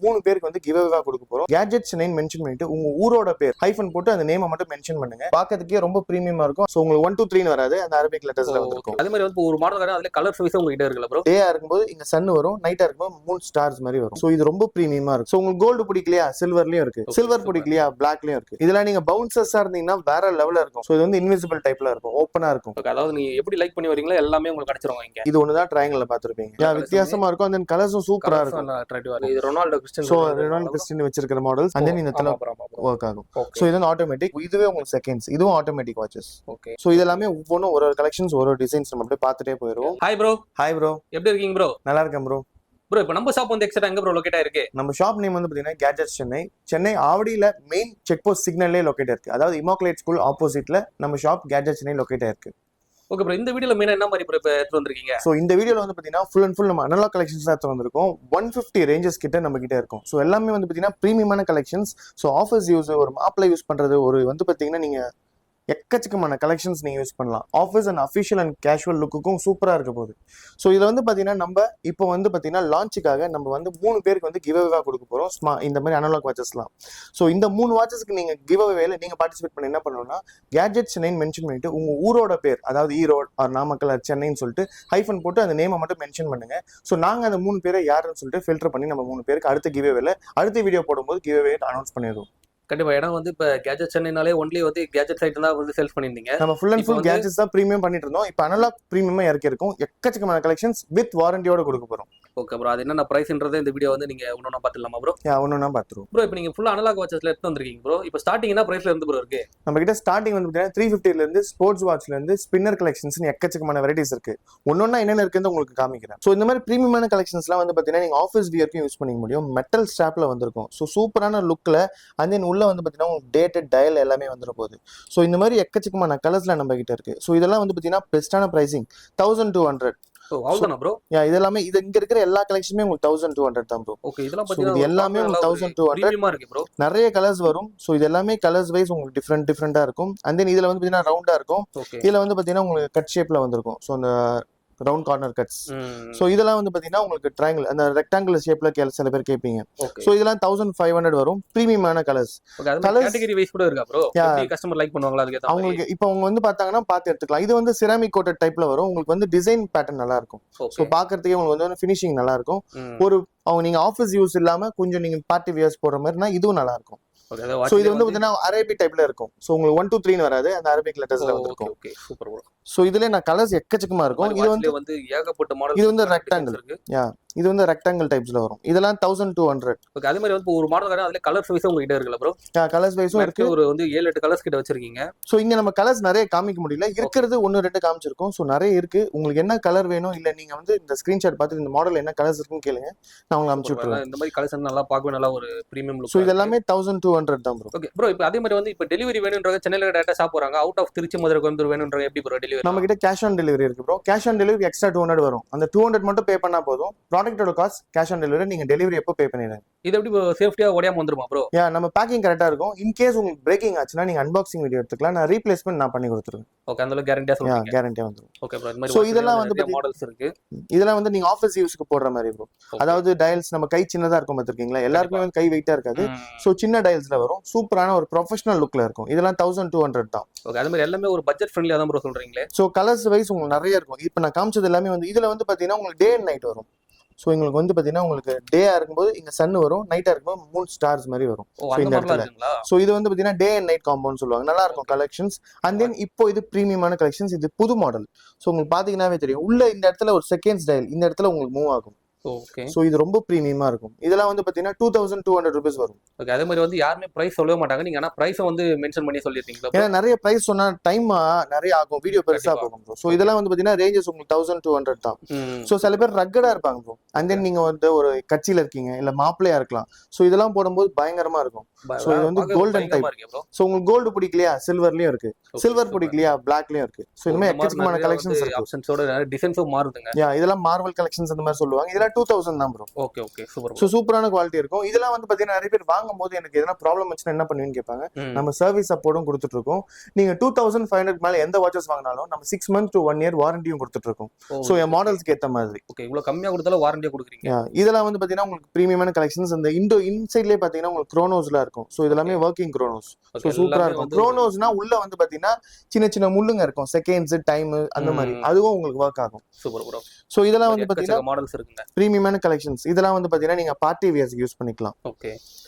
3 பேருக்கு வந்து கிவ் அவேவா கொடுக்க போறோம். கேட்ஜெட்ஸ் நேம் மென்ஷன் பண்ணிட்டு உங்க ஊரோட பேர் ஹைஃபன் போட்டு அந்த நேமை மட்டும் மென்ஷன் பண்ணுங்க. பார்க்கிறதுக்கே ரொம்ப பிரீமியமா இருக்கும். சோ உங்களுக்கு 1 2 3 வராது, அந்த அரபிக் லெட்டர்ஸ்ல வந்திருக்கும். அதே மாதிரி வந்து ஒரு மாடல் வர அதுல கலர் வைஸ் உங்ககிட்ட இருக்குல்ல ப்ரோ. டேயா இருக்கும்போது இங்க சன் வரும், நைட்டா இருக்கும்போது 3 ஸ்டார்ஸ் மாதிரி வரும். சோ இது ரொம்ப பிரீமியமா இருக்கும். சோ உங்களுக்கு கோல்டு பிடிக்கலையா, சில்வர்லயும் இருக்கு, சில்வர் பிடிக்கலையா பிளாக்லயும் இருக்கு. இதெல்லாம் நீங்க பவுன்சர்ஸா இருந்தீங்கன்னா வேற லெவல்ல இருக்கும். சோ இது வந்து இன்விசிபிள் டைப்ல இருக்கும், ஓப்பனா இருக்கும். அதாவது நீங்க எப்படி லைக் பண்ணி வரீங்களோ எல்லாமே உங்களுக்கு கிடைச்சிரும் இங்க. இது ஒண்ணுதான் ட்ரையாங்கிள்ல பாத்துருப்பீங்க. வித்தியாசமா இருக்கும். அந்த கலர்ஸும் சூப்பரா இருக்கும். இது Ronaldo Christian. So Ronaldo Christian வச்சிருக்கிற மாடல்ஸ் அந்த இந்த இடத்துல வர்க் ஆகும். சோ இது ஆட்டோமேட்டிக். இதுவே உங்களுக்கு செகண்ட்ஸ். இதுவும் ஆட்டோமேட்டிக் வாட்சஸ். ஓகே. சோ இதெல்லாமே ஒவ்வொன்றும் ஒரு கலெக்ஷன்ஸ், ஒரு டிசைன்ஸ் நம்ம அப்படியே பார்த்துட்டே போயிடுவோம். Hi bro. ஹாய் ப்ரோ, எப்படி இருக்கீங்க ப்ரோ? நல்லா இருக்கேன் ப்ரோ. ப்ரோ இப்போ நம்ம ஷாப் வந்து எக்ஸாக்ட்டா எங்க ப்ரோ லொகேட் ஆயிருக்கு? நம்ம ஷாப் நேம் வந்து பாத்தீங்கன்னா கேட்ஜெட்ஸ் சென்னை. சென்னை ஆவடியில மெயின் செக் போஸ்ட் சிக்னல்லே லொகேட் இருக்கு. அதாவது இமாக்குலேட் ஸ்கூல் ஆப்போசிட்ல நம்ம ஷாப் கேட்ஜெட்ஸ் சென்னை லொகேட் ஆயிருக்கு. ஓகே ப்ரோ, இந்த வீடியோல மெயினா என்ன மாதிரி ப்ரோ இப்போ எடுத்து வந்திருக்கீங்க? ஸோ இந்த வீடியோல வந்து பாத்தீங்கன்னா ஃபுல் அண்ட் ஃபுல் நம்ம அனலாக் கலெக்ஷன்ஸ் தான் எடுத்து வந்திருக்கோம். 150 ரேஞ்சஸ் கிட்ட நம்ம கிட்ட இருக்கும். ஸோ எல்லாமே வந்து பாத்தீங்கன்னா ப்ரீமியமான கலெக்ஷன்ஸ். ஸோ ஆஃபீஸ் யூஸ், ஒரு மாப்பிளை யூஸ் பண்றது, ஒரு வந்து பாத்தீங்கன்னா நீங்க எக்கச்சக்கமான கலெக்ஷன்ஸ் நீங்க யூஸ் பண்ணலாம். Office and official and casual லுக்குக்கும் சூப்பரா இருக்க போகுது. ஸோ இதுல வந்து பாத்தீங்கன்னா நம்ம இப்போ வந்து பாத்தீங்கன்னா லான்ச்சுக்காக நம்ம வந்து 3 பேருக்கு வந்து கிவ் அவேவா கொடுக்க போறோம். இந்த மாதிரி அனலாக் வாட்சஸ்லாம். ஸோ இந்த 3 வாட்சஸ்க்கு நீங்க கிவ் அவேல நீங்க பார்ட்டிசிபேட் பண்ணி என்ன பண்ணணும்னா கேட்ஜெட்ஸ் நேம் மென்ஷன் பண்ணிட்டு உங்க ஊரோட பேர், அதாவது ஈரோடு ஆர் நாமக்கல் ஆர் சென்னைன்னு சொல்லிட்டு ஹைஃபன் போட்டு அந்த நேமை மட்டும் மென்ஷன் பண்ணுங்க. ஸோ நாங்க அந்த 3 பேரை யாருன்னு சொல்லிட்டு ஃபில்டர் பண்ணி நம்ம 3 பேருக்கு அடுத்த கிவ் அவேல அடுத்த வீடியோ போடும்போது கிவ் அவே அனௌன்ஸ் பண்ணிடுவோம். கண்டிப்பா. ஏன்னா வந்து இப்ப கேட்ஜெட் சென்னைனாலே ஒன்லி வந்து கேட்ஜெட் சைட் தான் வந்து சேல்ஸ் பண்ணிருந்தீங்க. நம்ம ஃபுல் அண்ட் ஃபுல் கேட்ஜெட்ஸ் தான் பிரீமியம் பண்ணிட்டு இருந்தோம். இப்போ அனலாக் பிரீமியமா இறக்கி இருக்கும். எக்கச்சக்கமான கலெக்ஷன்ஸ் வித் வாரண்டியோட கொடுக்க போறோம். ஓகே ப்ரோ, அது என்னென்ன பிரைஸ்ன்றதை இந்த வீடியோ வந்து நீங்க ஒன்னொன்னா பாத்துடலாமா ப்ரோ? ஒன்னொன்னா பாத்துருவோம் ப்ரோ. இப்போ நீங்க ஃபுல்லா அனலாக் வாட்சஸ்ல எடுத்து வந்திருக்கீங்க ப்ரோ. இப்போ ஸ்டார்டிங் என்ன பிரைஸ்ல இருந்து ப்ரோ இருக்கு? நம்ம கிட்ட ஸ்டார்டிங் வந்து 350 இருந்து ஸ்போர்ட்ஸ் வாட்ச்ல இருந்து ஸ்பின்னர் கலெக்ஷன்ஸ் எக்கச்சக்கமான வெரைட்டிஸ் இருக்கு. ஒன்னொன்னா என்னென்ன இருக்குன்னு உங்களுக்கு காமிக்கிறேன். ஸோ இந்த மாதிரி பிரீமியமான கலெக்ஷன்ஸ்லாம் வந்து பாத்தீங்கன்னா நீங்க ஆஃபீஸ் வியர்க்கும் யூஸ் பண்ணிக்க முடியும். மெட்டல் ஸ்ட்ராப்ல வந்திருக்கும். ஸோ சூப்பரான லுக்ல அண்ட் தென் உள்ள வந்து பாத்தீங்கன்னா உங்களுக்கு டேட்டட் டயல் எல்லாமே வந்துட போகுது. ஸோ இந்த மாதிரி எக்கச்சக்கமான கலர்ஸ்ல நம்ம கிட்ட இருக்கு. ஸோ இதெல்லாம் வந்து பாத்தீங்கன்னா பெஸ்டான பிரைசிங் 1200. அவ்வளவுதானா ப்ரோ? இதெல்லாமே இது இங்க இருக்கிற எல்லா கலெக்ஷனுமே உங்களுக்கு 1200 தான் ப்ரோ. ஓகே. இதெல்லாம் பாத்தீங்கன்னா எல்லாமே உங்களுக்கு 1200 பிரீமியமா இருக்கு ப்ரோ. நிறைய கலர்ஸ் வரும். சோ இது எல்லாமே கலர்ஸ் வைஸ் உங்களுக்கு டிஃபரெண்டா இருக்கும். அண்ட் தென் இதுல வந்து பாத்தீங்கன்னா ரவுண்டா இருக்கும். இதுல வந்து பாத்தீங்கன்னா உங்களுக்கு கட் ஷேப்ல வந்திருக்கும். சோ அந்த ரவுண்ட் கார்னர் கட்ஸ். சோ இதெல்லாம் வந்து பாத்தீங்கன்னா உங்களுக்கு ட்ரையாங்கிள், அந்த ரெக்டாங்கிள் ஷேப்ல சில பேர் கேட்பீங்க. சோ இதெல்லாம் 1500 வரும். பிரீமியமான கலர்ஸ். கேட்டகரி வைஸ் கூட இருக்கா ப்ரோ? எப்படி கஸ்டமர் லைக் பண்ணுவாங்களா அதுக்கு ஏத்த மாதிரி? அவங்களுக்கு இப்போ அவங்க வந்து பார்த்தாங்கன்னா பார்த்து எடுத்துக்கலாம். இது வந்து செராமிக் கோட்டட் டைப்ல வரும். உங்களுக்கு வந்து டிசைன் பேட்டர்ன் நல்லா இருக்கும். சோ பாக்குறதுக்கே உங்களுக்கு வந்து ஃபினிஷிங் நல்லா இருக்கும். ஒரு அவங்க நீங்க ஆஃபீஸ் யூஸ் இல்லாம கொஞ்சம் நீங்க பார்ட்டி வியர்ஸ் போடுற மாதிரினா இதுவும் நல்லா இருக்கும். சோ இது வந்து பாத்தீங்கன்னா அரபிக் டைப்ல இருக்கும். சோ உங்களுக்கு 1 2 3 வராது, அந்த அரபிக் லெட்டர்ஸ்ல வந்திருக்கும். Okay super bro. சோ இதுல நான் கலர்ஸ் எக்கச்சக்கமா இருக்கும். இது வந்து ஏகப்பட்ட மாடல். இது வந்து ரெக்டாங்கிள். இது வந்து ரெக்டாங்கிள் டைப்ஸ்ல வரும். இதெல்லாம் 1200. ஓகே. அதே மாதிரி வந்து ஒரு மாடல் வர அதுல கலர்ஸ் வைஸ் உங்ககிட்ட இருக்குல்ல ப்ரோ? கலர்ஸ் வைஸும் இருக்கு. ஒரு வந்து 7 8 கலர்ஸ் கிட்ட வச்சிருக்கீங்க. சோ இங்க நம்ம கலர்ஸ் நிறைய காமிக்க முடியல. இருக்கிறது 1 2 காமிச்சிருக்கோம். சோ நிறைய இருக்கு. உங்களுக்கு என்ன கலர் வேணும், இல்ல நீங்க வந்து இந்த ஸ்கிரீன்ஷாட் பார்த்து இந்த மாடல் என்ன கலர்ஸ் இருக்குன்னு கேளுங்க, நான் உங்களுக்கு அனுப்பிச்சு விட்டுறேன். இந்த மாதிரி கலர்ஸ் நல்லா பார்க்கவே நல்லா ஒரு பிரீமியம் லுக். சோ இது எல்லாமே 1200 தான் ப்ரோ. Okay bro. இப்போ அதே மாதிரி வந்து இப்போ டெலிவரி வேணும்ன்றவங்க சென்னையில டேரக்டா ஷாப் போறாங்க, அவுட் ஆஃப் திருச்சி மதுரை கோயம்புத்தூர் வேணும்ன்றவங்க எப்படி ப்ரோ டெலிவரி? நம்ம கிட்ட கேஷ் ஆன் டெலிவரி இருக்கு bro. Cash on delivery extra 200 வரும். அந்த 200 மட்டும் பே பண்ணா போதும். ப்ராடக்ட்டோட காஸ்ட் கேஷ் ஆன் டெலிவரி நீங்க டெலிவரி எப்போ பே பண்ணிடுங்க. இது எப்படி சேஃப்டியா ஓடியாம வந்துருமா ப்ரோ? நம்ம பேக்கிங் கரெக்டா இருக்கும். இன் கேஸ் உங்களுக்கு பிரேக்கிங் ஆச்சுன்னா நீங்க அன்பாக்சிங் வீடியோ எடுத்துக்கலாம். நான் ரீப்ளேஸ்மென்ட் நான் பண்ணி கொடுத்துருவேன். ஓகே. அந்த கேரண்டியா சொல்றீங்க? கேரண்டியா வந்துரும். Okay bro. இந்த மாதிரி சோ இதெல்லாம் வந்து மாடல்ஸ் இருக்கு. இதெல்லாம் வந்து நீங்க ஆபீஸ் யூஸ்க்கு போடுற மாதிரி ப்ரோ. அதாவது டயல்ஸ் நம்ம கை சின்னதா இருக்கும் பாத்துக்கீங்களா, எல்லாருக்குமே வந்து கை வெயிட்டா இருக்காது. சோ சின்ன டயல்ஸ்ல வரும். சூப்பரான ஒரு ப்ரொஃபஷனல் லுக்ல இருக்கும். இதெல்லாம் 1200 தான். ஓகே. அதே மாதிரி எல்லாமே ஒரு பட்ஜெட் ஃப்ரெண்ட்லியா தான் ப்ரோ சொல்றீங்களே. சோ கலர்ஸ் வைஸ் உங்களுக்கு நிறைய இருக்கும். இப்போ நான் காமிச்சது எல்லாமே வந்து இதுல வந்து பாத்தீங்கன்னா உங்களுக்கு டே அண்ட் நைட் வரும். ஸோ உங்களுக்கு வந்து பாத்தீங்கன்னா உங்களுக்கு டேயா இருக்கும்போது இங்க சன் வரும், நைட்டா இருக்கும்போது 3 ஸ்டார்ஸ் மாதிரி வரும். இந்த இடத்துல ஸோ இது வந்து பாத்தீங்கன்னா டே அண்ட் நைட் காம்பவுண்ட் சொல்லுவாங்க. நல்லா இருக்கும் கலெக்ஷன்ஸ். அண்ட் தென் இப்போ இது பிரீமியமான கலெக்ஷன்ஸ். இது புது மாடல். ஸோ உங்களுக்கு பாத்தீங்கன்னாவே தெரியும் உள்ள இந்த இடத்துல ஒரு செகண்ட் ஸ்டைல் இந்த இடத்துல உங்களுக்கு மூவ் ஆகும். ஓகே. சோ இது ரொம்ப பிரீமியமா இருக்கும். இதெல்லாம் வந்து பாத்தீங்கன்னா 2200 ரூபீஸ் வரும். ஓகே. அதே மாதிரி வந்து யாருமே பிரைஸ் சொல்லவே மாட்டாங்க. நீங்க ஆனா பிரைஸ் வந்து மென்ஷன் பண்ணி சொல்லிருக்கீங்களா? ஏன்னா நிறைய பிரைஸ் சொன்னா டைம் நிறைய ஆகும், வீடியோ பெருசா போகும் ப்ரோ. சோ இதெல்லாம் வந்து பாத்தீங்கன்னா ரேஞ்சஸ் உங்களுக்கு 1200 தான். சோ சில பேர் ரக்கடா இருப்பாங்க ப்ரோ. அண்ட் தென் நீங்க வந்து ஒரு கட்சியில இருக்கீங்க, இல்ல மாப்பிள்ளையா இருக்கலாம். சோ இதெல்லாம் போடும்போது பயங்கரமா இருக்கும். சோ இது வந்து கோல்டன் டைப். சோ உங்களுக்கு கோல்டு பிடிக்கலையா, சில்வர்லயும் இருக்கு, சில்வர் பிடிக்கலையா பிளாக்லயும் இருக்கு. சோ இந்த மாதிரி எக்கச்சக்கமான கலெக்ஷன்ஸ் இருக்கு. ஆப்ஷன்ஸோட டிசைன்ஸும் மாறுதுங்க. இதெல்லாம் மார்வல் கலெக்ஷன்ஸ் அந்த மாதிரி சொல்லுவாங்க. இதெல்லாம் பாத்தீங்கன்னா 2000 தான் bro. Okay okay super so சூப்பரான குவாலிட்டி இருக்கும். இதெல்லாம் வந்து பாத்தீங்கன்னா நிறைய பேர் வாங்கும் போது எனக்கு எதனா ப்ராப்ளம் வச்சுன்னா என்ன பண்ணுவீங்கன்னு கேட்பாங்க. நம்ம சர்வீஸ் சப்போர்ட்டும் கொடுத்துட்டு இருக்கோம். நீங்க 2500 மேல எந்த வாட்சஸ் வாங்கினாலும் நம்ம 6 months to 1 year வாரண்டியும் கொடுத்துட்டு இருக்கோம். ஸோ என் மாடல்ஸ்க்கு ஏத்த மாதிரி. ஓகே இவ்வளவு கம்மியா கொடுத்தாலும் வாரண்டியா கொடுக்குறீங்க. இதெல்லாம் வந்து பாத்தீங்கன்னா உங்களுக்கு பிரீமியமான கலெக்ஷன்ஸ். அந்த இன்சைட்லயே பாத்தீங்கன்னா உங்களுக்கு குரோனோஸ்ல இருக்கும். ஸோ இதெல்லாமே ஒர்க்கிங் குரோனோஸ். ஸோ சூப்பரா இருக்கும். குரோனோஸ்னா உள்ள வந்து பாத்தீங்கன்னா சின்ன சின்ன முள்ளுங்க இருக்கும், செகண்ட்ஸ் டைம் அந்த மாதிரி, அதுவும் உங்களுக்கு ஒர்க் ஆகும். Super bro. ஸோ இதெல்லாம் வந்து பாத்தீங்கன்னா மாடல்ஸ் இருக்குங்க, பிரீமியமான கலெக்ஷன்ஸ். இதெல்லாம் வந்து பாத்தீங்கன்னா நீங்க பார்ட்டி வியர்ஸ்க்கு யூஸ் பண்ணிக்கலாம். ஓகே.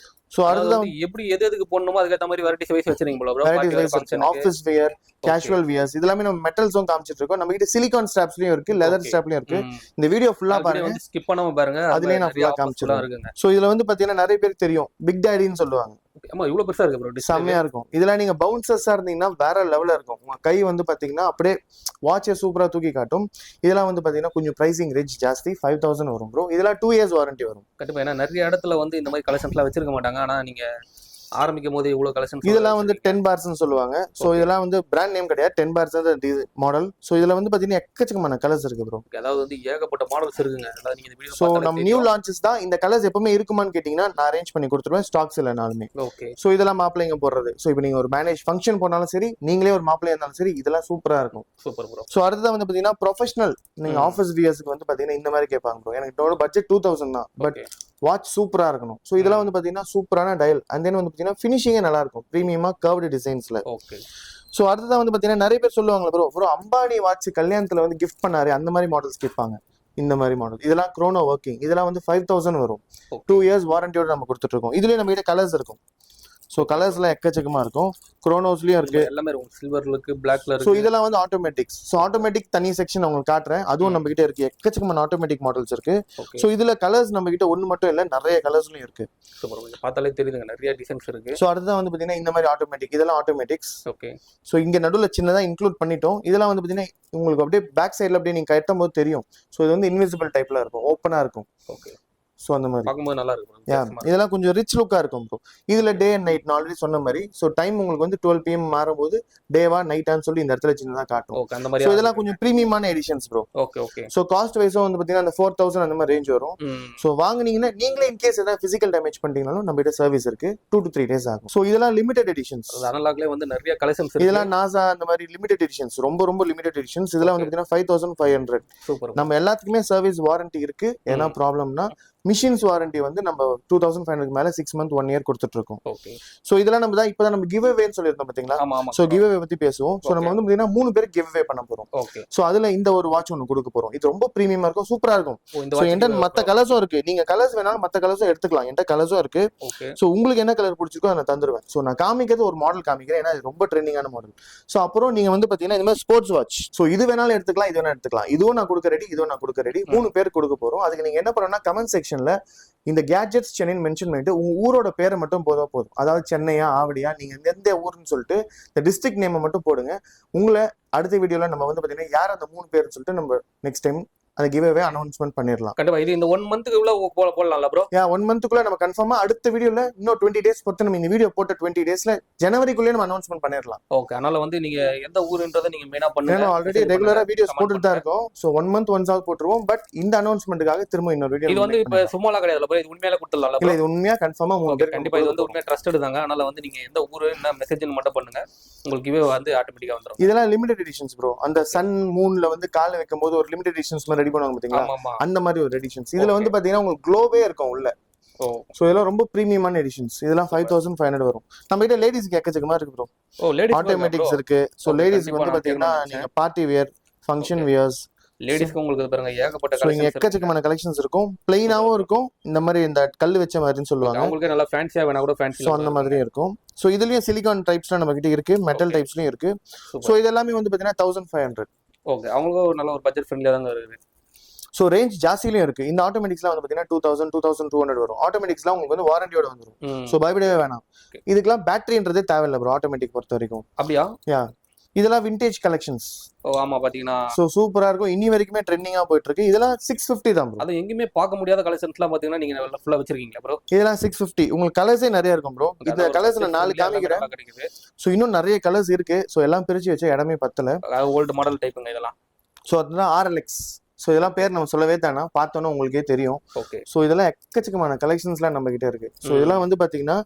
சோ அடுத்து எப்படி எதுக்கு போடணுமோ அதுக்கு ஏத்த மாதிரி வெரைட்டிஸ் வைஸ் வச்சிருக்கீங்க போல bro. Varieties wise function, office wear, casual wears, இதெல்லாம் நம்ம மெட்டல்ஸும் காமிச்சிட்டு இருக்கோம். நம்ம கிட்ட சிலிகான் ஸ்ட்ராப்ஸ்லயும் இருக்கு, லெதர் ஸ்ட்ராப்லயும் இருக்கு. இந்த வீடியோ ஃபுல்லா பாருங்க, ஸ்கிப் பண்ணாம பாருங்க, அதுலயே நான் ஃபுல்லா காமிச்சிருக்கேன். சோ இதுல வந்து பாத்தீங்கன்னா நிறைய பேர் தெரியும், பிக் டாடின்னு சொல்லுவாங்க. ஆமா இவ்வளவு பெருசா இருக்கு ப்ரோ, செமையா இருக்கும். இதெல்லாம் நீங்க பவுன்சர்ஸா இருந்தீங்கன்னா வேற லெவல்ல இருக்கும். உங்க கை வந்து பாத்தீங்கன்னா அப்படியே வாட்சை சூப்பரா தூக்கி காட்டும். இதெல்லாம் வந்து பாத்தீங்கன்னா கொஞ்சம் பிரைசிங் ரேஞ்ச் ஜாஸ்தி, 5000 வரும் ப்ரோ. இதெல்லாம் 2 years வாரண்டி வரும். கண்டிப்பா. ஏன்னா நிறைய இடத்துல வந்து இந்த மாதிரி கலெக்ஷன்ஸ்லாம் வச்சிருக்க மாட்டாங்க. ஆனா நீங்க ஆரம்பிக்கும் போது இவ்வளவு கலெக்ஷன்ஸ். இதெல்லாம் வந்து 10 bars சொல்லுவாங்க. சோ இதெல்லாம் வந்து பிராண்ட் நேம் கிடையாது, 10 bars மாடல். சோ இதுல வந்து பாத்தீங்கன்னா எக்கச்சக்கமான கலர்ஸ் இருக்கு ப்ரோ. அதாவது வந்து ஏகப்பட்ட மாடல்ஸ் இருக்குங்க. அதாவது நீங்க இந்த வீடியோ சோ நம்ம நியூ லான்ச்சஸ் தான். இந்த கலர்ஸ் எப்பவுமே இருக்குமான்னு கேட்டீங்கன்னா நான் அரேஞ்ச் பண்ணி கொடுத்துருவேன், ஸ்டாக்ஸ் இல்லனாலுமே. ஓகே. சோ இதெல்லாம் மாப்பிள்ளைங்க போடுறது. சோ இப்போ நீங்க ஒரு மேரேஜ் ஃபங்க்ஷன் போனாலும் சரி, நீங்களே ஒரு மாப்பிள்ளையா இருந்தாலும் சரி, இதெல்லாம் சூப்பரா இருக்கும். Super bro. சோ அடுத்து வந்து பாத்தீங்கன்னா ப்ரொஃபஷனல், நீங்க ஆஃபீஸ் வியர்ஸ்க்கு வந்து பாத்தீங்கன்னா இந்த மாதிரி கேட்பாங்க ப்ரோ. எனக்கு பட்ஜெட் 2000 தான், பட் வாட்ச் சூப்பரா இருக்கணும். சோ இதெல்லாம் வந்து பாத்தீங்கன்னா சூப்பரான டயல், அண்ட் தென் வந்து பாத்தீங்கன்னா ஃபினிஷிங்கே நல்லா இருக்கும், பிரீமியமா கர்வ்டு டிசைன்ஸ்ல. ஓகே. சோ அடுத்ததான் வந்து பாத்தீங்கன்னா நிறைய பேர் சொல்லுவாங்க ப்ரோ அம்பானி வாட்ச் கல்யாணத்துல வந்து கிஃப்ட் பண்ணாரு, அந்த மாதிரி மாடல்ஸ் கேட்பாங்க. இந்த மாதிரி மாடல் இதெல்லாம் குரோனோ ஒர்க்கிங். இதெல்லாம் வந்து 5000 வரும். 2 years வாரண்டியோட நம்ம கொடுத்துட்டு இருக்கோம். இதுலயே நம்ம கிட்ட கலர்ஸ் இருக்கும். சோ கலர்ஸ்லாம் எக்கச்சக்கமா இருக்கும். குரோனோஸ்லயும் இருக்கு, எல்லாமே இருக்கும். சில்வர்ல இருக்கு, பிளாக்ல இருக்கு. சோ இதெல்லாம் வந்து ஆட்டோமேட்டிக்ஸ். சோ ஆட்டோமேட்டிக் தனி செக்ஷன் உங்களுக்கு காட்டுறேன், அதுவும் நம்ம கிட்ட இருக்கு. எக்கச்சக்கமான ஆட்டோமேட்டிக் மாடல்ஸ் இருக்கு. சோ இதுல கலர்ஸ் நம்ம கிட்ட ஒன்னு மட்டும் இல்ல, நிறைய கலர்ஸ்லயும் இருக்கு. சூப்பர். பார்த்தாலே தெரியுதுங்க, நிறைய டிசைன்ஸ் இருக்கு. சோ அடுத்து வந்து பாத்தீங்கன்னா இந்த மாதிரி ஆட்டோமேட்டிக், இதெல்லாம் ஆட்டோமேட்டிக்ஸ். ஓகே. சோ இங்க நடுவுல சின்னதா இன்க்ளூட் பண்ணிட்டோம். இதெல்லாம் வந்து பாத்தீங்கன்னா உங்களுக்கு அப்படியே பேக் சைடுல அப்படியே நீங்க கட்டும் போது தெரியும். சோ இது வந்து இன்விசிபிள் டைப்ல இருக்கும், ஓப்பனா இருக்கும். ஓகே. சோ அந்த மாதிரி பாக்கும்போது நல்லா இருக்கும். இதெல்லாம் கொஞ்சம் ரிச் லுக்கா இருக்கும் ப்ரோ. இதுல டே அண்ட் நைட் நான் ஆல்ரெடி சொன்ன மாதிரி. சோ டைம் உங்களுக்கு வந்து 12 PM மாறும்போது டேவா நைட்டான்னு சொல்லி இந்த இடத்துல சின்னதா காட்டும். ஓகே. அந்த மாதிரி சோ இதெல்லாம் கொஞ்சம் பிரீமியமான editions bro. Okay okay. So cost வைஸும் வந்து பாத்தீங்கன்னா அந்த 4000 அந்த மாதிரி ரேஞ்ச் வரும். சோ வாங்குனீங்கன்னா நீங்களே இன் கேஸ் ஏதாவது பிசிக்கல் டேமேஜ் பண்ணிட்டீங்கனாலும் நம்ம கிட்ட சர்வீஸ் இருக்கு, 2 to 3 days ஆகும். சோ இதெல்லாம் லிமிடெட் எடிஷன்ஸ். அனலாக்லயே வந்து நிறைய கலெக்ஷன்ஸ் இருக்கு. இதெல்லாம் நாசா அந்த மாதிரி லிமிடெட் எடிஷன்ஸ், ரொம்ப லிமிடெட் எடிஷன்ஸ். இதெல்லாம் வந்து பாத்தீங்கன்னா 5500. சூப்பர். நம்ம எல்லாத்துக்குமே சர்வீஸ் வாரண்டி இருக்கு. ஏன்னா ப்ராப்ளம்னா மிஷின்ஸ் வாரண்டி வந்து நம்ம 2500 மேல 6 months 1 year கொடுத்துட்டு இருக்கோம். ஓகே. சோ இதெல்லாம் நம்ம தான் இப்பதான் நம்ம கிவ் அவேன்னு சொல்லிருந்தோம் பாத்தீங்களா. ஆமா ஆமா. சோ கிவ் அவே பத்தி பேசுவோம். சோ நம்ம வந்து பாத்தீங்கன்னா 3 பேருக்கு கிவ் அவே பண்ண போறோம். ஓகே. சோ அதுல இந்த ஒரு வாட்ச் ஒன்னு கொடுக்க போறோம். இது ரொம்ப பிரீமியமா இருக்கும், சூப்பரா இருக்கும். சோ என்கிட்ட மத்த கலர்ஸும் இருக்கு, நீங்க கலர்ஸ் வேணாலும் மத்த கலர்ஸும் எடுத்துக்கலாம். என்கிட்ட கலர்ஸும் இருக்கு. ஓகே. சோ உங்களுக்கு என்ன கலர் பிடிச்சிருக்கோ அதை நான் தந்துருவேன். சோ நான் காமிக்கிறது ஒரு மாடல் காமிக்கிறேன், ஏன்னா இது ரொம்ப ட்ரெண்டிங்கான மாடல். சோ அப்புறம் நீங்க வந்து பாத்தீங்கன்னா இந்த மாதிரி ஸ்போர்ட்ஸ் வாட்ச். சோ இது வேணாலும் எடுத்துக்கலாம், இது வேணாலும் எடுத்துக்கலாம். இதுவும் நான் கொடுக்க ரெடி, இதுவும் நான் கொடுக்க ரெடி. 3 பேருக்கு கொடுக்க போறோம். அதுக்கு நீங்க என்ன பண்ணணும்னா கமெண்ட் செக்ஷன்ல இந்த கேட்ஜெட்ஸ் சென்னைன்னு மென்ஷன் பண்ணிட்டு உங்க ஊரோட பேரை மட்டும் போதும். அதாவது சென்னையா ஆவடியா நீங்க எந்த ஊர்னு சொல்லிட்டு இந்த டிஸ்ட்ரிக்ட் நேமை மட்டும் போடுங்க. உங்களை அடுத்த வீடியோல நம்ம வந்து பாத்தீங்கன்னா யார் அந்த 3 பேர்னு சொல்லிட்டு நம்ம நெக்ஸ்ட் டைம் அந்த கிவ் அவே அனௌன்ஸ்மெண்ட் பண்ணிடலாம். கண்டிப்பா. இது இந்த 1 monthக்கு உள்ள போடலாம்ல ப்ரோ? 1 monthக்குள்ள நம்ம கன்ஃபார்மா அடுத்த வீடியோல இன்னும் 20 days பொறுத்து நம்ம இந்த வீடியோ போட்ட 20 daysல ஜனவரிக்குள்ளே நம்ம அனௌன்ஸ்மெண்ட் பண்ணிடலாம். ஓகே. அதனால வந்து நீங்க எந்த ஊருன்றதை நீங்க மெயினா பண்ணுங்க. ஏன்னா ஆல்ரெடி ரெகுலரா வீடியோஸ் போட்டுட்டு தான் இருக்கோம். சோ 1 month once ஆக போட்டுருவோம். பட் இந்த அனௌன்ஸ்மெண்ட்காக திரும்ப இன்னொரு வீடியோ. இது வந்து இப்ப சும்மாலாம் கிடையாது ப்ரோ, இது உண்மையில கொடுத்துடலாம். இல்ல இது உண்மையா கன்ஃபார்மா 3 பேர் கண்டிப்பா. இது வந்து உண்மையா ட்ரஸ்டட் தாங்க. அதனால வந்து நீங்க எந்த ஊரு என்ன மெசேஜ்னு மட்டும் பண்ணுங்க, உங்களுக்கு கிவ் வந்து ஆட்டோமேட்டிக்கா வந்துரும். இதெல்லாம் லிமிடெட் எடிஷன்ஸ் ப்ரோ. அந்த சன் மூன்ல வந்து கால் வைக்கும்போது ஒரு லிமிடெட் எடிஷன்ஸ் மாதிரி ரெடி பண்ணுவாங்க பாத்தீங்களா, அந்த மாதிரி ஒரு எடிஷன்ஸ். இதுல வந்து பாத்தீங்கன்னா உங்களுக்கு க்ளோவே இருக்கும் உள்ள. சோ இதெல்லாம் ரொம்ப பிரீமியமான எடிஷன்ஸ். இதெல்லாம் 5500 வரும். நம்ம கிட்ட லேடிஸ்க்கு எக்கச்சக்கமா இருக்கு ப்ரோ. ஆட்டோமேட்டிக்ஸ் இருக்கு. சோ லேடிஸ்க்கு வந்து பாத்தீங்கன்னா நீங்க பார்ட்டி வியர், ஃபங்க்ஷன் வியர்ஸ், லேடிஸ்க்கு உங்களுக்கு பாருங்க ஏகப்பட்ட கலெக்ஷன்ஸ், எக்கச்சக்கமான கலெக்ஷன்ஸ் இருக்கும். பிளைனாவும் இருக்கும், இந்த மாதிரி இந்த கல் வச்ச மாதிரின்னு சொல்லுவாங்க. உங்களுக்கு நல்லா ஃபேன்சியா வேணா கூட ஃபேன்சி. சோ அந்த மாதிரியும் இருக்கும். சோ இதுலயும் சிலிகான் டைப்ஸ்லாம் நம்ம கிட்ட இருக்கு, மெட்டல் டைப்ஸ்லயும் இருக்கு. சோ இது எல்லாமே வந்து பாத்தீங்கன்னா 1500. ஓகே. அவங்களுக்கு ஒரு நல்ல ஒரு பட்ஜெட் ஃப்ரெண்ட்லியா தான் இருக்கு. சோ ரேஞ்ச் ஜாஸ்திலயும் இருக்கு. இந்த ஆட்டோமேட்டிக்ஸ்லாம் வந்து பாத்தீங்கன்னா 2000 2200 வரும். ஆட்டோமேட்டிக்ஸ்லாம் உங்களுக்கு வந்து வாரண்டியோட வந்துரும். சோ பயப்படவே வேணாம். இதுக்கெல்லாம் பேட்டரின்றதே தேவையில்லை ப்ரோ ஆட்டோமேட்டிக் பொறுத்த வரைக்கும். அப்படியா? இதெல்லாம் விண்டேஜ் கலெக்ஷன்ஸ். ஆமா பாத்தீங்கன்னா சோ சூப்பரா இருக்கும். இனி வரைக்குமே ட்ரெண்டிங்கா போயிட்டு இருக்கு. இதெல்லாம் 650 தான் ப்ரோ. அது எங்கயுமே பார்க்க முடியாத கலெக்ஷன்ஸ்லாம் பாத்தீங்கன்னா நீங்க ஃபுல்லா வச்சிருக்கீங்களா ப்ரோ? இதெல்லாம் 650. உங்களுக்கு கலர்ஸே நிறைய இருக்கும் ப்ரோ. இந்த கலர்ஸ் நான் 4 காமிக்கிறேன். சோ இன்னும் நிறைய கலர்ஸ் இருக்கு. சோ எல்லாம் பிரிச்சு வச்ச இடமே பத்தல. ஓல்ட் மாடல் டைப்புங்க இதெல்லாம். சோ அதுதான் RLX. ஸோ இதெல்லாம் பேர் நம்ம சொல்லவே தானே, பார்த்தோன்னா உங்களுக்கே தெரியும். ஓகே ஸோ இதெல்லாம் எக்கச்சக்கமான கலெக்ஷன்ஸ்லாம் நம்ம கிட்ட இருக்கு. ஸோ இதெல்லாம் வந்து பாத்தீங்கன்னா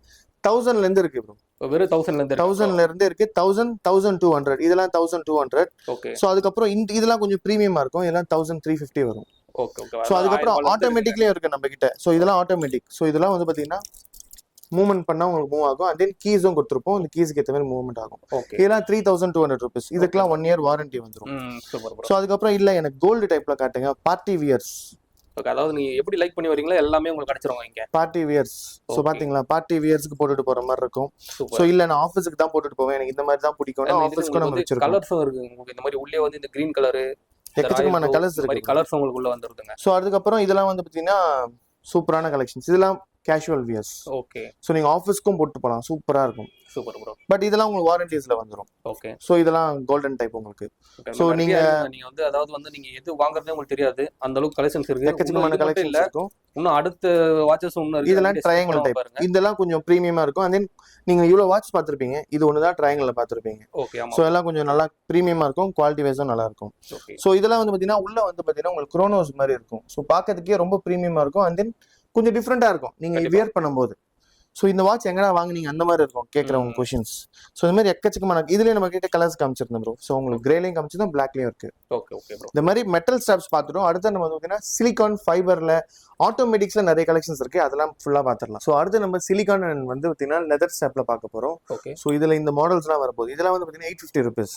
1000ல இருந்து இருக்கு ப்ரோ. வெறும் 1000ல இருந்து 1000ல இருந்து இருக்கு. 1000, 1200 இதெல்லாம் 1200. ஓகே ஸோ அதுக்கப்புறம் இதெல்லாம் கொஞ்சம் ப்ரீமியமா இருக்கும். இதெல்லாம் 1350 வரும். Okay okay. ஸோ அதுக்கப்புறம் ஆட்டோமேட்டிக்லயும் இருக்கு நம்ம கிட்ட. ஸோ இதெல்லாம் ஆட்டோமேட்டிக். ஸோ இதெல்லாம் வந்து பாத்தீங்கன்னா மூவ்மெண்ட் பண்ணா உங்களுக்கு மூவ் ஆகும். அண்ட் தென் கீஸும் கொடுத்துருப்போம். இந்த கீஸ்க்கு ஏற்ற மாதிரி மூவ்மெண்ட் ஆகும். ஓகே இதெல்லாம் 3200 rupees. இதுக்கெல்லாம் 1 year வாரண்டி வந்துடும். Super bro. ஸோ அதுக்கப்புறம் இல்ல எனக்கு கோல்டு டைப்ல காட்டுங்க, பார்ட்டி வியர்ஸ். ஓகே, அதாவது நீங்க எப்படி லைக் பண்ணி வரீங்களோ எல்லாமே உங்களுக்கு கிடைச்சிரும் இங்க. Party wears. ஸோ பாத்தீங்களா, பார்ட்டி வியர்ஸ்க்கு போட்டுட்டு போற மாதிரி இருக்கும். ஸோ இல்ல நான் ஆஃபீஸுக்கு தான் போட்டுட்டு போவேன், எனக்கு இந்த மாதிரி தான் பிடிக்கும், ஆஃபீஸ்க்கு நம்ம வச்சிருக்கோம். கலர்ஸும் இருக்கு உங்களுக்கு. இந்த மாதிரி உள்ளே வந்து இந்த கிரீன் கலர், எக்கச்சக்கமான கலர்ஸ் இருக்கு. கலர்ஸ் உங்களுக்கு உள்ள வந்துருதுங்க. ஸோ அதுக்கப்புறம் இதெல்லாம் வந்து பாத்தீங்கன்னா சூப்பரான கலெக்ஷன்ஸ். இதெல்லாம் கேஷுவல் வியர்ஸ். ஓகே. ஸோ நீங்க ஆஃபீஸ்க்கும் போட்டு போகலாம், சூப்பரா இருக்கும். Super bro. பட் இதெல்லாம் உங்களுக்கு வாரண்டிஸ்ல வந்துடும். ஓகே. ஸோ இதெல்லாம் கோல்டன் டைப் உங்களுக்கு. ஸோ நீங்க வந்து அதாவது வந்து நீங்க எது வாங்குறதே உங்களுக்கு தெரியாது, அந்த அளவுக்கு கலெக்ஷன்ஸ் இருக்கு. எக்கச்சக்கமான கலெக்ஷன்ஸ் இருக்கும். இன்னும் அடுத்த வாட்சஸ் இன்னும் இருக்கு. இதெல்லாம் ட்ரையாங்கிள் டைப். இதெல்லாம் கொஞ்சம் பிரீமியமா இருக்கும். அண்ட் தென் நீங்க இவ்வளவு வாட்ச் பார்த்திருப்பீங்க, இது ஒண்ணுதான் ட்ரையாங்கிள்ல பார்த்திருப்பீங்க. ஓகே ஆமா. ஸோ எல்லாம் கொஞ்சம் நல்லா பிரீமியமா இருக்கும், குவாலிட்டி வைஸும் நல்லா இருக்கும். ஸோ இதெல்லாம் வந்து பாத்தீங்கன்னா உள்ள வந்து பாத்தீங்கன்னா உங்களுக்கு குரோனோஸ் மாதிரி இருக்கும். ஸோ பார்க்கறதுக்கே ரொம்ப பிரீமியமா இருக்கும். அண்ட் தென் கொஞ்சம் டிஃப்ரெண்டா இருக்கும் நீங்க வியர் பண்ணும்போது. ஸோ இந்த வாட்ச் எங்கடா வாங்குனீங்க அந்த மாதிரி இருக்கும் கேட்கறவங்க கொஸ்டின்ஸ். ஸோ இந்த மாதிரி எக்கச்சக்கமான இதுலயே நம்ம கிட்ட கலர்ஸ் காமிச்சிருந்தோம் ப்ரோ. ஸோ உங்களுக்கு கிரேலையும் காமிச்சிருந்தோம், பிளாக்லயும் இருக்கு. Okay okay bro. இந்த மாதிரி மெட்டல் ஸ்ட்ராப்ஸ் பார்த்துட்டோம். அடுத்து நம்ம வந்து பாத்தீங்கன்னா சிலிகான் ஃபைபர்ல ஆட்டோமேட்டிக்ஸ்ல நிறைய கலெக்ஷன்ஸ் இருக்கு, அதெல்லாம் ஃபுல்லா பாத்துடலாம். ஸோ அடுத்து நம்ம சிலிகான் வந்து பாத்தீங்கன்னா லெதர் ஸ்ட்ராப்ல பார்க்க போறோம். ஓகே. ஸோ இதுல இந்த மாடல்ஸ்லாம் வரப்போகுது. இதெல்லாம் வந்து பாத்தீங்கன்னா 850 rupees.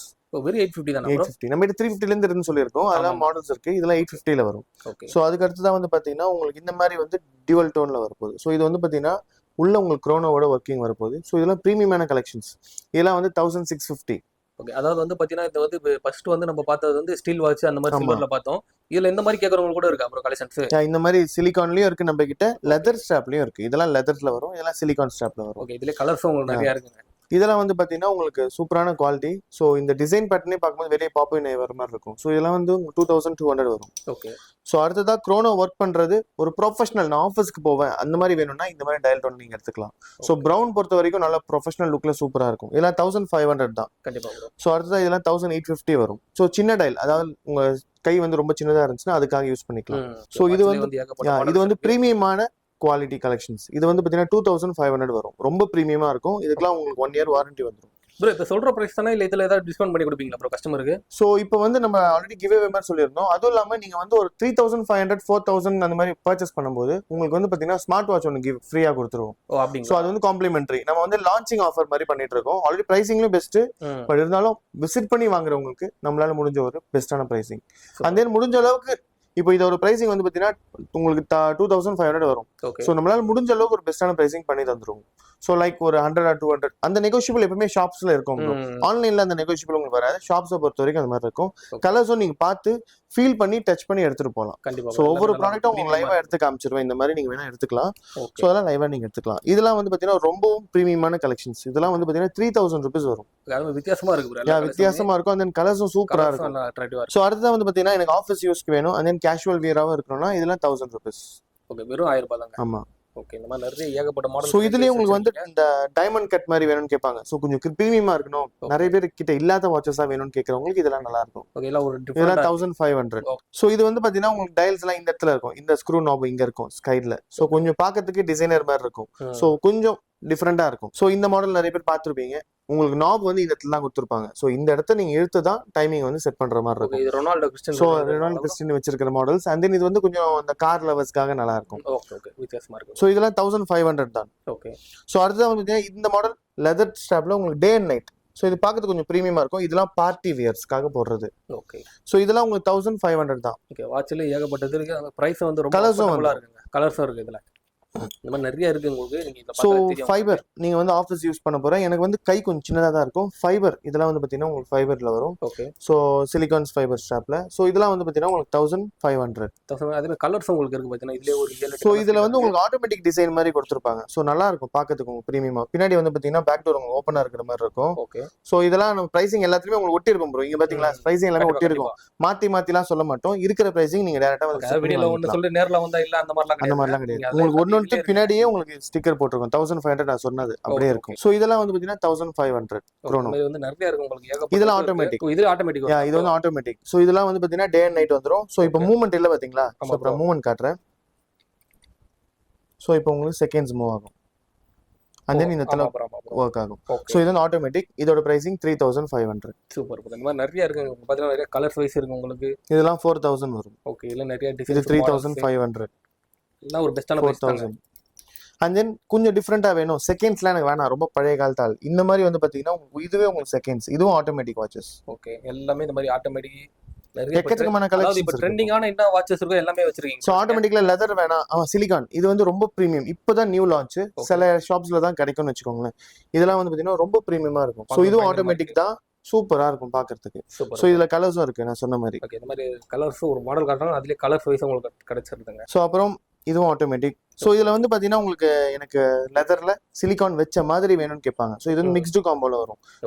வெறும் 850 தானா ப்ரோ? 850. நம்ம 350ல இருந்து இருக்குன்னு சொல்லியிருக்கோம். அதெல்லாம் மாடல்ஸ் இருக்கு. இதெல்லாம் 850ல வரும். ஓகே. ஸோ அதுக்கு அடுத்து தான் வந்து பாத்தீங்கன்னா உங்களுக்கு இந்த மாதிரி வந்து டியூவல் டோன்ல வரப்போகுது. ஸோ இது வந்து பாத்தீங்கன்னா உள்ள உங்களுக்கு குரோனோவோட ஒர்க்கிங் வரப்போகுது. ஸோ இதெல்லாம் பிரீமியமான கலெக்ஷன்ஸ். இதெல்லாம் வந்து 1650. ஓகே. அதாவது வந்து பாத்தீங்கன்னா இது வந்து ஃபர்ஸ்ட் வந்து நம்ம பார்த்தது வந்து ஸ்டீல் வாட்ச் அந்த மாதிரி சில்வர்ல பார்த்தோம். இதுல இந்த மாதிரி கேக்குறவங்க கூட இருக்கு அப்புறம் கலெக்ஷன்ஸ். இந்த மாதிரி சிலிகான்லயும் இருக்கு நம்ம கிட்ட, லெதர் ஸ்ட்ராப்லயும் இருக்கு. இதெல்லாம் லெதர்ல வரும், இதெல்லாம் சிலிகான் ஸ்ட்ராப்ல வரும். ஓகே. இதுல கலர்ஸ் உங்களுக்கு நிறைய இருக்குங்க. இதெல்லாம் வந்து பாத்தீங்கன்னா உங்களுக்கு சூப்பரான குவாலிட்டி. ஸோ இந்த டிசைன் பேட்டர்னே பார்க்கும்போது வெளியே பாப்பின் வர மாதிரி இருக்கும். ஸோ இதெல்லாம் வந்து 2200 வரும். ஓகே. ஸோ அடுத்ததா குரோனோ ஒர்க் பண்றது ஒரு ப்ரொஃபஷனல், நான் ஆஃபீஸ்க்கு போவேன் அந்த மாதிரி வேணும்னா இந்த மாதிரி டயல் டோன் நீங்க எடுத்துக்கலாம். ஸோ ப்ரௌன் பொறுத்த வரைக்கும் நல்ல ப்ரொஃபஷனல் லுக்ல சூப்பரா இருக்கும். இதெல்லாம் 1500 தான். கண்டிப்பா. ஸோ அடுத்ததா இதெல்லாம் 1850 வரும். ஸோ சின்ன டயல், அதாவது உங்க கை வந்து ரொம்ப சின்னதா இருந்துச்சுன்னா அதுக்காக யூஸ் பண்ணிக்கலாம். ஸோ இது வந்து பிரீமியமான குவாலிட்டி கலெக்ஷன்ஸ். இது வந்து பாத்தீங்கன்னா 2500 வரும். ரொம்ப பிரீமியமா இருக்கும். இதுக்கெல்லாம் உங்களுக்கு 1 year வாரண்டி வந்துடும். ப்ரோ இப்ப சொல்ற பிரைஸ் தானே, இல்ல இதுல ஏதாவது டிஸ்கவுண்ட் பண்ணி கொடுப்பீங்களா ப்ரோ கஸ்டமருக்கு? சோ இப்போ வந்து நம்ம ஆல்ரெடி கிவ் அவே மாதிரி சொல்லியிருந்தோம். அதுவும் இல்லாம நீங்க வந்து ஒரு 3500 4000 அந்த மாதிரி பர்ச்சேஸ் பண்ணும்போது உங்களுக்கு வந்து பாத்தீங்கன்னா ஸ்மார்ட் வாட்ச் ஒன்று ஃப்ரீயா கொடுத்துருவோம். ஓ அப்படிங்க. சோ அது வந்து காம்ப்ளிமெண்டரி. நம்ம வந்து லான்ச்சிங் ஆஃபர் மாதிரி பண்ணிட்டு இருக்கோம். ஆல்ரெடி பிரைசிங்லயும் பெஸ்ட். பட் இருந்தாலும் விசிட் பண்ணி வாங்குறவங்களுக்கு நம்மளால முடிஞ்ச ஒரு பெஸ்டான பிரைசிங். அந்த முடிஞ்ச அளவுக்கு இப்போ இதோட பிரைசிங் வந்து பாத்தீங்கன்னா உங்களுக்கு 2500 வரும். சோ நம்மளால முடிஞ்ச அளவுக்கு ஒரு பெஸ்டான பிரைசிங் பண்ணி தந்துருவோம். சோ லைக் ஒரு 100 or 200 அந்த நெகோஷியபிள் எப்பவுமே ஷாப்ஸ்ல இருக்கும். ஆன்லைன்ல அந்த நெகோஷியபிள் உங்களுக்கு வராது. ஷாப்ஸை பொறுத்த வரைக்கும் அந்த மாதிரி இருக்கும். கலர்ஸும் நீங்க பார்த்து ஃபீல் பண்ணி டச் பண்ணி எடுத்துட்டு போகலாம். சோ ஒவ்வொரு ப்ராடக்ட்டும் உங்களுக்கு லைவா எடுத்து காமிச்சிருவேன். இந்த மாதிரி நீங்க வேணா எடுத்துக்கலாம். சோ அதெல்லாம் லைவா நீங்க எடுத்துக்கலாம். இதெல்லாம் வந்து பாத்தீங்கன்னா ரொம்பவும் பிரீமியமான கலெக்ஷன்ஸ். இதெல்லாம் வந்து பாத்தீங்கன்னா 3000 rupees வரும். வித்தியாசமா இருக்கு. வித்தியாசமா இருக்கும். அந்த கலர்ஸும் சூப்பரா இருக்கும். சோ அடுத்ததான் வந்து பாத்தீங்கன்னா எனக்கு ஆஃபீஸ் யூஸ்க்கு வேணும், அந்த கேஷுவல் வியராவும் இருக்கணும்னா இதெல்லாம் 1000 rupees. ஓகே. வெறும் 1000 ரூபாய் தாங்க. ஆமா. ஓகே. இந்த மாதிரி நிறைய ஏகப்பட்ட மாடல். சோ இதுலயே உங்களுக்கு வந்து இந்த டைமண்ட் கட் மாதிரி வேணும்னு கேட்பாங்க. சோ கொஞ்சம் பிரீமியமா இருக்கணும், நிறைய பேர் கிட்ட இல்லாத வாட்சஸா வேணும்னு கேக்குறவங்களுக்கு இதெல்லாம் நல்லா இருக்கும். ஓகே. இதெல்லாம் 1500. சோ இது வந்து பாத்தீங்கன்னா உங்களுக்கு டயல்ஸ் எல்லாம் இந்த இடத்துல இருக்கும். இந்த ஸ்க்ரூ நாப் இங்க இருக்கும் ஸ்கைட்ல. சோ கொஞ்சம் பாக்கிறதுக்கு டிசைனர் மாதிரி இருக்கும். சோ கொஞ்சம் டிஃப்ரெண்டா இருக்கும். சோ இந்த மாடல் நிறைய பேர் பார்த்திருப்பீங்க. உங்களுக்கு நாப் வந்து இந்த இடத்துல தான் கொடுத்துருப்பாங்க. சோ இந்த இடத்த நீங்க இழுத்து தான் டைமிங் வந்து செட் பண்ற மாதிரி இருக்கும். இது Ronaldo Christian. So Ronaldo Christian வச்சிருக்கிற மாடல்ஸ். அண்ட் தென் இது வந்து கொஞ்சம் அந்த கார் லவர்ஸ்க்காக நல்லா இருக்கும். Okay okay. வித்தியாசமா இருக்கும். சோ இதெல்லாம் 1500 தான். ஓகே. சோ அடுத்ததான் வந்து இந்த மாடல் லெதர் ஸ்ட்ராப்ல உங்களுக்கு டே அண்ட் நைட். சோ இது பார்க்கிறதுக்கு கொஞ்சம் பிரீமியமா இருக்கும். இதெல்லாம் பார்ட்டி வியர்ஸ்க்காக போடுறது. ஓகே. சோ இதெல்லாம் உங்களுக்கு 1500 தான். ஓகே. வாட்ச்ல ஏகப்பட்டது இருக்கு. அந்த பிரைஸ் வந்து ரொம்ப கலர்ஸும் இருக்குங்க. கலர்ஸும் இருக்கு இதுல. இந்த மாதிரி நிறைய இருக்கு உங்களுக்கு. நீங்க இத பார்த்தா தெரியும். ஃபைபர் நீங்க வந்து ஆபீஸ் யூஸ் பண்ண போறேன். எனக்கு வந்து கை கொஞ்சம் சின்னதா தான் இருக்கும். ஃபைபர் இதெல்லாம் வந்து பாத்தீங்கன்னா உங்களுக்கு ஃபைபர்ல வரும். ஓகே. சோ சிலிகான்ஸ் ஃபைபர் ஸ்ட்ராப்ல. சோ இதெல்லாம் வந்து பாத்தீங்கன்னா உங்களுக்கு 1500. அதே கலர்ஸ் உங்களுக்கு இருக்கு பாத்தீங்கன்னா இதுலயே ஒரு 7. சோ இதுல வந்து உங்களுக்கு ஆட்டோமேட்டிக் டிசைன் மாதிரி கொடுத்திருப்பாங்க. சோ நல்லா இருக்கும் பாக்கிறதுக்கு உங்களுக்கு பிரீமியமா. பின்னாடி வந்து பாத்தீங்கன்னா பேக் டோர் உங்களுக்கு ஓபனா இருக்கிற மாதிரி இருக்கும். ஓகே. சோ இதெல்லாம் நம்ம பிரைசிங் எல்லாத்துலயும் உங்களுக்கு ஒட்டி இருக்கும் ப்ரோ. இங்க பாத்தீங்களா பிரைசிங் எல்லாமே ஒட்டி இருக்கும். மாத்திலாம் சொல்ல மாட்டோம். இருக்கிற பிரைசிங் நீங்க டைரக்டா வந்து வீடியோல ஒன்னு சொல்லி நேர்ல வந்தா இல்ல அந்த மாதிரிலாம் கிடையாது. உங்களுக்கு ஒன்று பின்னாடியே உங்களுக்கு ஸ்டிக்கர் போட்டிருக்கும் 1500 நான் சொன்னது அப்படியே இருக்கும். ஸோ இதெல்லாம் வந்து பார்த்தீங்கன்னா 1500 குரோனோ. இது வந்து நிறைய இருக்கும் உங்களுக்கு. இதெல்லாம் ஆட்டோமேட்டிக். இது ஆட்டோமேட்டிக். இது வந்து ஆட்டோமேட்டிக். ஸோ இதெல்லாம் வந்து பார்த்தீங்கன்னா டே அண்ட் நைட் வந்துடும். ஸோ இப்போ மூவ்மெண்ட் இல்லை பார்த்தீங்களா? ஸோ அப்புறம் மூவ்மெண்ட் காட்டுறேன். ஸோ இப்போ உங்களுக்கு செகண்ட்ஸ் மூவ் ஆகும். அண்ட் தென் இந்த இடத்துல ஒர்க் ஆகும். ஸோ இது வந்து ஆட்டோமேட்டிக். இதோட பிரைசிங் 3500. சூப்பர். இந்த மாதிரி நிறைய இருக்கு பார்த்தீங்கன்னா, நிறைய கலர்ஸ் வைஸ் இருக்கு உங்களுக்கு. இதெல்லாம் 4000 வரும். ஓகே. இதுல நிறைய டிசைன். இது 3500. எல்லாம் ஒரு பெஸ்டான 4000. அண்ட் தென் கொஞ்சம் டிஃப்ரெண்டா வேணும், செகண்ட்ஸ்லாம் எனக்கு வேணாம், ரொம்ப பழைய காலத்து ஆள், இந்த மாதிரி வந்து பாத்தீங்கன்னா இதுவே உங்களுக்கு செகண்ட்ஸ். இதுவும் ஆட்டோமேட்டிக் வாட்சஸ். ஓகே. எல்லாமே இந்த மாதிரி ஆட்டோமேட்டிக் எக்கச்சக்கமான கலெக்ஷன்ஸ். இப்ப ட்ரெண்டிங்கான என்ன வாட்சஸ் இருக்கோ எல்லாமே வச்சிருக்கீங்க. சோ ஆட்டோமேட்டிக்ல லெதர் வேணாம், சிலிகான். இது வந்து ரொம்ப பிரீமியம். இப்போதான் நியூ லான்ச். சில ஷாப்ஸ்ல தான் கிடைக்கும்னு வச்சுக்கோங்களேன். இதெல்லாம் வந்து பாத்தீங்கன்னா ரொம்ப பிரீமியமா இருக்கும். சோ இதுவும் ஆட்டோமேட்டிக் தான். சூப்பரா இருக்கும் பாக்குறதுக்கு. சோ இதுல கலர்ஸும் இருக்கு நான் சொன்ன மாதிரி. ஓகே. இந்த மாதிரி கலர்ஸ் ஒரு மாடல் காட்டுறாங்க, அதுலயே கலர்ஸ் வைஸ் உங்களுக்கு கிடைச்சிருதுங்க. சோ அப்புறம் இதுவும் ஆட்டோமேட்டிக். ஸோ இதுல வந்து பாத்தீங்கன்னா உங்களுக்கு எனக்கு லெதர்ல சிலிகான் வச்ச மாதிரி வேணும்னு கேட்பாங்க. ஸோ இது வந்து மிக்ஸ்டு காம்போல வரும்.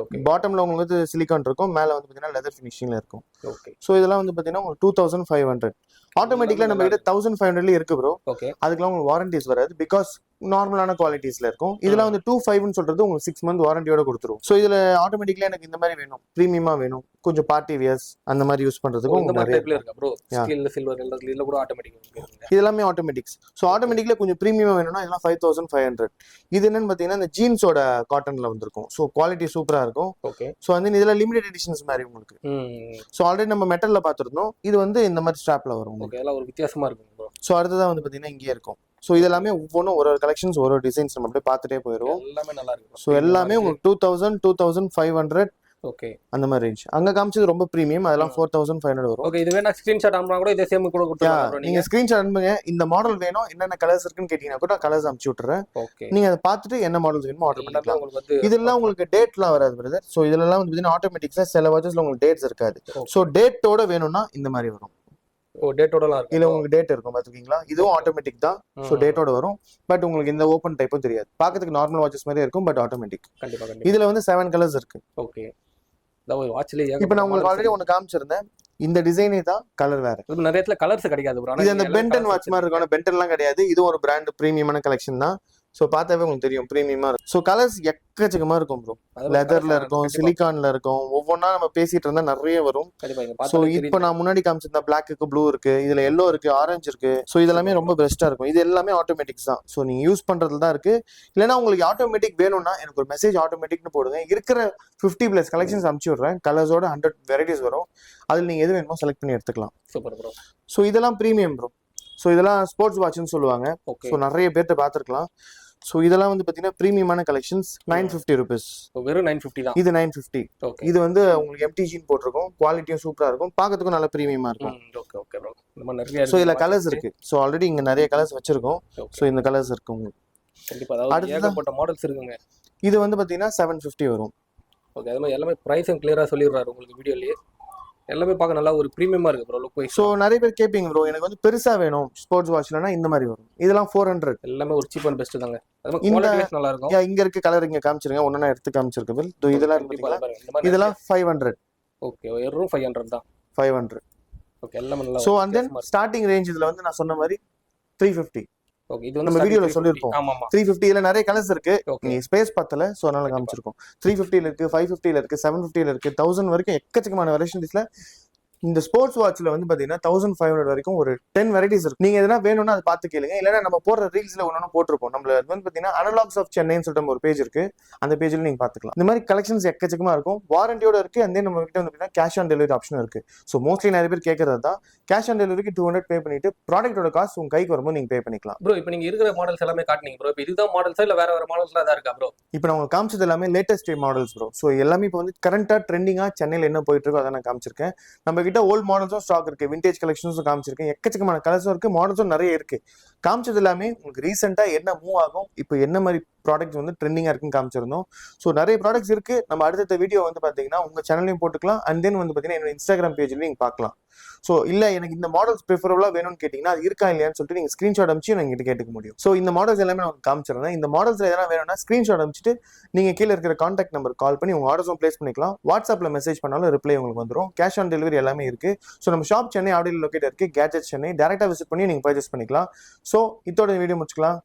பாட்டம்ல உங்களுக்கு வந்து சிலிகான் இருக்கும், மேல வந்து பாத்தீங்கன்னா லெதர் ஃபினிஷிங்ல இருக்கும். ஸோ இதெல்லாம் வந்து பாத்தீங்கன்னா உங்களுக்கு 2500. ஆட்டோமேட்டிக்ல நம்ம கிட்ட 1500 இருக்கு ப்ரோ. அதுக்கெல்லாம் உங்களுக்கு வாரண்டிஸ் வராது, பிகாஸ் நார்மலான குவாலிட்டிஸ்ல இருக்கும். இதெல்லாம் வந்து 25 சொல்றது உங்களுக்கு 6 மந்த் வாரண்டியோட கொடுத்துரும். ஸோ இதுல ஆட்டோமேட்டிக்ல எனக்கு இந்த மாதிரி வேணும், பிரீமியமா வேணும், கொஞ்சம் பார்ட்டி வியர்ஸ் அந்த மாதிரி யூஸ் பண்றதுக்கு இதெல்லாமே ஆட்டோமேட்டிக்ஸ். ஸோ ஆட்டோமேட்டிக்ல கொஞ்சம் பிரீமியமா வேணும்னா இதெல்லாம் 5500. இது என்னன்னு பாத்தீங்கன்னா இந்த ஜீன்ஸோட காட்டன்ல வந்திருக்கும். ஸோ குவாலிட்டி சூப்பரா இருக்கும். ஸோ வந்து இதுல லிமிடெட் எடிஷன்ஸ் மாதிரி உங்களுக்கு. ஸோ ஆல்ரெடி நம்ம மெட்டல்ல பாத்துருந்தோம், இது வந்து இந்த மாதிரி ஸ்ட்ராப்ல வரும். ஒரு வித்தியாசமா இருக்கும். ஸோ அடுத்ததான் வந்து பாத்தீங்கன்னா இங்கே இருக்கும். ஸோ இதெல்லாமே ஒவ்வொன்றும் ஒரு கலெக்ஷன்ஸ், ஒரு டிசைன்ஸ் நம்ம அப்படியே பார்த்துட்டே போயிடுவோம். எல்லாமே நல்லா இருக்கும். ஸோ எல்லாமே உங்களுக்கு 2000, 2500 ஓகே அந்த மாதிரி ரேஞ்ச். அங்க காமிச்சது ரொம்ப பிரீமியம், அதெல்லாம் 4500 வரும். ஓகே. இது வேணா ஸ்கிரீன்ஷாட் அனுப்புனா கூட இதே சேம் கூட கொடுத்துருவாங்க. நீங்க ஸ்கிரீன்ஷாட் அனுப்புங்க, இந்த மாடல் வேணும், என்னென்ன கலர்ஸ் இருக்குன்னு கேட்டீங்கன்னா கூட கலர்ஸ் அனுப்பிச்சு விட்டுறேன். நீங்க அதை பார்த்துட்டு என்ன மாடல்ஸ் வேணுமோ ஆர்டர் பண்ணிக்கலாம். இதெல்லாம் உங்களுக்கு டேட்லாம் வராது பிரதர். ஸோ இதெல்லாம் வந்து பார்த்தீங்கன்னா ஆட்டோமேட்டிக்ஸா சில வாட்சஸ்ல உங்களுக்கு டேட்ஸ் இருக்காது. ஸோ டேட்டோட வேணும்னா இந்த மாதிரி வரும். டேட்டோடலாம் இருக்கு. இல்ல உங்களுக்கு டேட் இருக்கும் பாத்துக்கீங்களா? இதுவும் ஆட்டோமேட்டிக் தான். சோ டேட்டோட வரும். பட் உங்களுக்கு இந்த ஓபன் டைப்பும் தெரியாது, பாக்கிறதுக்கு நார்மல் வாட்சஸ் மாதிரி இருக்கும், பட் ஆட்டோமேட்டிக். கண்டிப்பா. இதுல வந்து 7 கலர்ஸ் இருக்கு. ஓகே. ஒரு வாட்ச்ல இப்போ நான் உங்களுக்கு ஆல்ரெடி ஒன்னு காமிச்சிருந்தேன். இந்த டிசைனே தான், கலர் வேற. நிறைய இடத்துல கலர்ஸ் கிடைக்காது ப்ரோ. இது அந்த பென்டன் வாட்ச் மாதிரி இருக்கும். பென்டன்லாம் கிடையாது. இது ஒரு பிராண்ட் பிரீமியமான கலெக்ஷன் தான். ஸோ பார்த்தாவே உங்களுக்கு தெரியும் பிரீமியமா இருக்கும். ஸோ கலர்ஸ் எக்கச்சக்கமா இருக்கும் ப்ரோ. லெதர்ல இருக்கும், சிலிகான்ல இருக்கும், ஒவ்வொன்றா நம்ம பேசிட்டு இருந்தா நிறைய வரும். ஸோ இப்போ நான் முன்னாடி காமிச்சிருந்தா பிளாக்கு ப்ளூ இருக்கு, இதுல எல்லோ இருக்கு, ஆரஞ்சு இருக்கு. ஸோ இதெல்லாமே ரொம்ப பெஸ்டா இருக்கும். இது எல்லாமே ஆட்டோமேட்டிக்ஸ் தான். ஸோ நீங்க யூஸ் பண்றதுல தான் இருக்கு. இல்லைன்னா உங்களுக்கு ஆட்டோமேட்டிக் வேணும்னா எனக்கு ஒரு மெசேஜ் ஆட்டோமேட்டிக்னு போடுங்க. இருக்கிற 50+ கலெக்ஷன்ஸ் அனுப்பிச்சு விடுறேன். கலர்ஸோட 100 வெரைட்டிஸ் வரும். அதில் நீங்க எது வேணுமோ செலக்ட் பண்ணி எடுத்துக்கலாம். Super bro. ஸோ இதெல்லாம் பிரீமியம் ப்ரோ. ஸோ இதெல்லாம் ஸ்போர்ட்ஸ் வாட்ச்னு சொல்லுவாங்க. ஸோ நிறைய பேர்ட்ட பார்த்துருக்கலாம். ஸோ இதெல்லாம் வந்து பார்த்தீங்கன்னா ப்ரீமியமான கலெக்ஷன்ஸ். 950 rupees. வெறும் 950 தான். இது 950. இது வந்து உங்களுக்கு எம்டிஜின்னு போட்டிருக்கும். குவாலிட்டியும் சூப்பரா இருக்கும், பார்க்கறதுக்கும் நல்ல ப்ரீமியமா இருக்கும். Okay okay bro. இந்த மாதிரி நிறைய. ஸோ இதுல கலர்ஸ் இருக்கு. ஸோ ஆல்ரெடி இங்க நிறைய கலர்ஸ் வச்சிருக்கோம். ஸோ இந்த கலர்ஸ் இருக்கு உங்களுக்கு. கண்டிப்பா. அதாவது ஏகப்பட்ட மாடல்ஸ் இருக்குங்க. இது வந்து பார்த்தீங்கன்னா 750 வரும். ஓகே. அது மாதிரி எல்லாமே பிரைஸும் கிளியரா சொல்லிடுறாரு உங்களுக்கு வீடியோலயே. எல்லாமே பார்க்க நல்லா ஒரு பிரீமியமா இருக்கு ப்ரோ, லுக் வைஸ். ஸோ நிறைய பேர் கேட்பீங்க ப்ரோ எனக்கு வந்து பெருசா வேணும் ஸ்போர்ட்ஸ் வாட்ச்லனா, இந்த மாதிரி வரும். இதெல்லாம் 400. எல்லாமே ஒரு சீப் அண்ட் பெஸ்ட் தாங்க. அது குவாலிட்டி வைஸ் நல்லா இருக்கும். இங்க இருக்க கலர் இங்க காமிச்சிருங்க, ஒண்ணா எடுத்து காமிச்சிருக்கேன். இதெல்லாம் இருக்கு. இதெல்லாம் 500. ஓகே. வெறும் 500 தான். 500. ஓகே. எல்லாமே நல்லா. So and then starting range இதுல வந்து நான் சொன்ன மாதிரி 350. ஓகே. இது வந்து நம்ம வீடியோல சொல்லிருப்போம். ஆமா 350 இதுல நிறைய கலர்ஸ் இருக்கு. நீ ஸ்பேஸ் பத்தல, சோ அதனால காமிச்சிருக்கோம். 350 இருக்கு, 550 இருக்கு, 750 இருக்கு, 1000 வரைக்கும் எக்கச்சக்கமான வெரைட்டிஸ்ல. இந்த ஸ்போர்ட்ஸ் வாட்ச்ல வந்து பாத்தீங்கன்னா 1500 வரைக்கும் ஒரு 10 வெரைட்டிஸ் இருக்கு. நீங்க எதனா வேணும்னா அதை பார்த்து கேளுங்க. இல்லைன்னா நம்ம போடுற ரீல்ஸ்ல ஒன்னு போட்டிருப்போம். நம்மள வந்து பாத்தீங்கன்னா அனலாக்ஸ் ஆஃப் சென்னைன்னு சொல்லிட்டு ஒரு பேஜ் இருக்கு. அந்த பேஜ்ல நீங்க பாத்துக்கலாம். இந்த மாதிரி கலெக்ஷன்ஸ் எக்கச்சக்கமா இருக்கும். வாரண்டியோட இருக்கு. அண்ட் தென் நம்ம கிட்ட வந்து கேஷ் ஆன் டெலிவரி ஆப்ஷன் இருக்கு. ஸோ மோஸ்ட்லி நிறைய பேர் கேட்கறது தான். கேஷ் ஆன் டெலிவரிக்கு 200 பே பண்ணிட்டு ப்ராடக்ட்டோட காஸ்ட் உங்க கைக்கு வரும்போது நீங்க பே பண்ணிக்கலாம். ப்ரோ இப்போ நீங்க இருக்கிற மாடல்ஸ் எல்லாமே காட்டுனீங்க ப்ரோ. இப்போ இதுதான் மாடல்ஸா இல்ல வேற வேற மாடல்ஸ்லாம் தான் இருக்கா ப்ரோ? இப்போ நான் உங்களுக்கு காமிச்சது எல்லாமே லேட்டஸ்ட் மாடல்ஸ் ப்ரோ. ஸோ எல்லாமே இப்போ வந்து கரண்டா ட்ரெண்டிங்கா சென்னையில் என்ன போயிட்டு இருக்கோ அதை நான் காமிச்சிருக்கேன். நம்ம கிட்ட ஓல்ட் மாடல்ஸும் ஸ்டாக் இருக்கு, விண்டேஜ் கலெக்ஷன்ஸும் காமிச்சிருக்கேன். எக்கச்சக்கமான கலர்ஸும் இருக்கு, மாடல்ஸும் நிறைய இருக்கு. காமிச்சது எல்லாமே உங்களுக்கு ரீசெண்டா என்ன மூவ் ஆகும், இப்போ என்ன மாதிரி ப்ராடக்ட்ஸ் வந்து ட்ரெண்டிங்கா இருக்குன்னு காமிச்சிருந்தோம். ஸோ நிறைய ப்ராடக்ட்ஸ் இருக்கு. நம்ம அடுத்த வீடியோ வந்து பாத்தீங்கன்னா உங்க சேனல்லையும் போட்டுக்கலாம். அண்ட் தென் வந்து பாத்தீங்கன்னா என்னோட இன்ஸ்டாகிராம் பேஜ்லயும் நீங்க பார்க்கலாம். ஸோ இல்ல எனக்கு இந்த மாடல்ஸ் ப்ரிஃபரபிளா வேணும்னு கேட்டீங்கன்னா அது இருக்கா இல்லையான்னு சொல்லிட்டு நீங்க ஸ்கிரீன்ஷாட் அனுப்பிச்சு நீங்க கேட்டுக்க முடியும். ஸோ இந்த மாடல்ஸ் எல்லாமே நான் காமிச்சிருந்தேன். இந்த மாடல்ஸ்ல எதனா வேணும்னா ஸ்கிரீன்ஷாட் அனுப்பிச்சிட்டு நீங்க கீழே இருக்கிற கான்டாக்ட் நம்பர் கால் பண்ணி உங்க ஆர்டர்ஸும் பிளேஸ் பண்ணிக்கலாம். வாட்ஸ்அப்ல மெசேஜ் பண்ணாலும் ரிப்ளை உங்களுக்கு வந்துடும். கேஷ் ஆன் டெலிவரி எல்லாமே இருக்கு. ஸோ நம்ம ஷாப் சென்னை ஆடியில் லொக்கேட் இருக்கு. கேட்ஜெட் சென்னை. டேரக்டா விசிட் பண்ணி நீங்க பர்ச்சேஸ் பண்ணிக்கலாம். ஸோ இதோட வீடியோ முடிச்சுக்கலாம்.